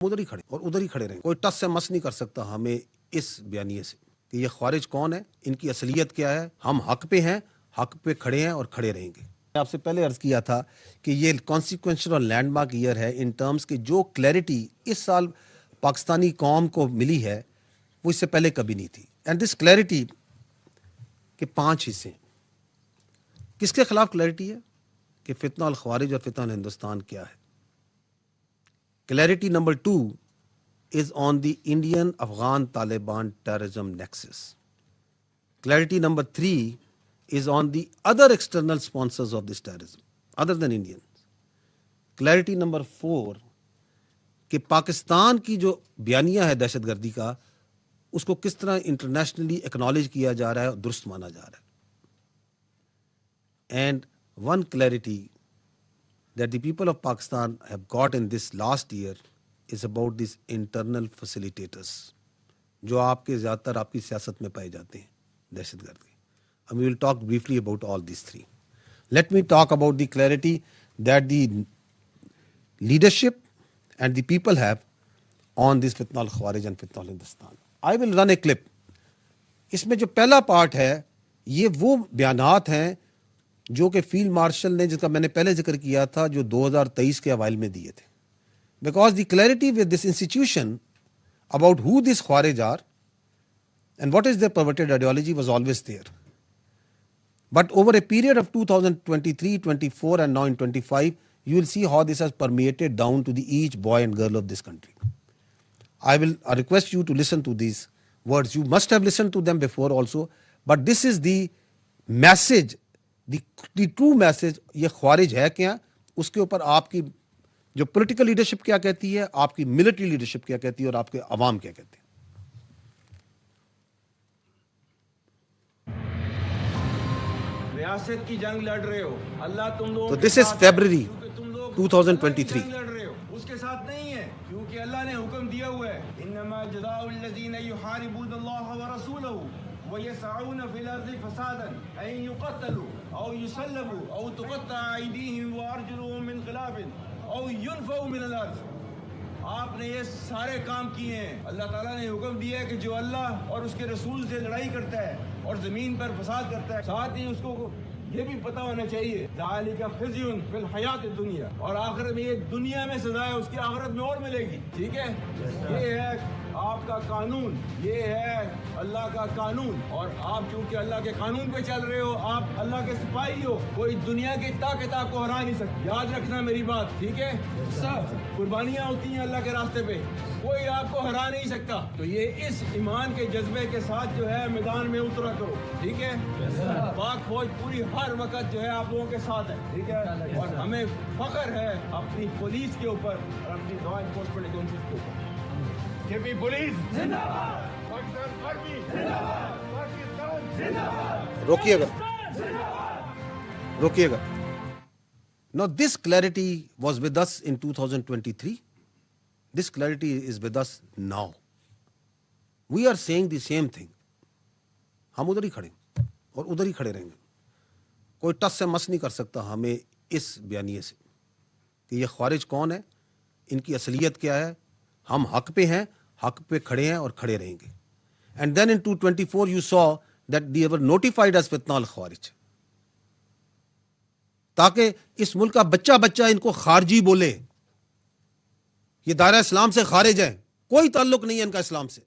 ادھر ہی کھڑے اور ادھر ہی کھڑے رہیں. کوئی ٹس سے مس نہیں کر سکتا ہمیں اس بیانیے سے کہ یہ خوارج کون ہے, ان کی اصلیت کیا ہے. ہم حق پہ ہیں, حق پہ کھڑے ہیں اور کھڑے رہیں گے. میں آپ سے پہلے عرض کیا تھا کہ یہ کانسیکوینشل اور لینڈ مارک ایئر ہے ان ٹرمز کہ جو کلیئرٹی اس سال پاکستانی قوم کو ملی ہے وہ اس سے پہلے کبھی نہیں تھی. اینڈ دس کلیئرٹی کے 5 حصے. کس کے خلاف کلیئرٹی ہے کہ فتنہ الخوارج اور فتنہ الہندوستان کیا ہے. Clarity number 2 is on the Indian Afghan Taliban terrorism nexus. Clarity number 3 is on the other external sponsors of this terrorism other than Indians. Clarity number 4 کہ پاکستان کی جو بیانیہ ہے دہشت گردی کا اس کو کس طرح انٹرنیشنلی ایکنالج کیا جا رہا ہے اور درست مانا جا رہا ہے. And one clarity that the people of Pakistan have got in this last year is about these internal facilitators جو آپ کے زیادہ تر آپ کی سیاست میں پائے جاتے ہیں دہشت گرد کے. And we will talk briefly about all these 3. Let me talk about the clarity that the leadership and the people have on this fitna al-Khawarij and fitna al-Hindustan. I will run a clip. اس میں جو پہلا part ہے یہ وہ بیانات ہیں جو کہ فیلڈ مارشل نے, جس کا میں نے پہلے ذکر کیا تھا, جو 2023 کے اوائل میں دیے تھے. Because the clarity with this institution about who these Khawarij are and what is their perverted ideology was always there. But over a period of 2023, 24 and now in 25, you will see how this has permeated down to the each boy and girl of this country. I request you to listen to these words. You must have listened to them before also, but this is the message, the true message. یہ خوارج ہے کیا, اس کے اوپر آپ کی جو political leadership کیا کہتی ہے, آپ کی ملٹری لیڈرشپ کیا کہتی ہے اور آپ کے عوام کیا کہتے ہیں. ریاست کی جنگ لڑ رہے ہو, اللہ تم لوگوں تو دس از فیبرری 2023. اس کے ساتھ نہیں ہے کیونکہ اللہ نے حکم دیا ہوا ہے انما جزاء الذین یحاربون اللہ ورسولہ ویسعون فی الارض فسادا ان یقتلوا او یصلبوا او تقطع ایدیہم وارجلہم من خلاف او ينفوا من الارض. آپ نے یہ سارے کام کیے ہیں. اللہ تعالیٰ نے حکم دیا ہے کہ جو اللہ اور اس کے رسول سے لڑائی کرتا ہے اور زمین پر فساد کرتا ہے, ساتھ ہی اس کو یہ بھی پتہ ہونا چاہیے ذالک خزی فی الحیات الدنیا, اور آخرت میں یہ دنیا میں سزا ہے, اس کی آخرت میں اور ملے گی. ٹھیک ہے, یہ ہے آپ کا قانون, یہ ہے اللہ کا قانون, اور آپ چونکہ اللہ کے قانون پہ چل رہے ہو, آپ اللہ کے سپاہی ہو, کوئی دنیا کی طاقت آپ کو ہرا نہیں سکتی. یاد رکھنا میری بات, ٹھیک ہے. سب قربانیاں ہوتی ہیں اللہ کے راستے پہ, کوئی آپ کو ہرا نہیں سکتا. تو یہ اس ایمان کے جذبے کے ساتھ جو ہے میدان میں اترا کرو, ٹھیک ہے. پاک فوج پوری ہر وقت جو ہے آپ لوگوں کے ساتھ ہے, ٹھیک ہے. اور ہمیں فخر ہے اپنی پولیس کے اوپر اور اپنی لا انفورسمنٹ ایجنسیز کے اوپر. پولیس زندہ باد, پاکستان آرمی زندہ باد, پاکستان زندہ باد. روکیے گا. Now this clarity was with us in 2023. This clarity is with us now. We are saying the same thing. ہم ادھر ہی کھڑے اور ادھر ہی کھڑے رہیں گے. کوئی ٹس سے مس نہیں کر سکتا ہمیں اس بیانیے سے کہ یہ خوارج کون ہے, ان کی اصلیت کیا ہے. ہم حق پہ ہیں, حق پہ کھڑے ہیں اور کھڑے رہیں گے. And then in 2024 you saw that they were notified as fitna al-Khawarij. تاکہ اس ملک کا بچہ بچہ ان کو خارجی بولے, یہ دائرہ اسلام سے خارج ہے, کوئی تعلق نہیں ہے ان کا اسلام سے.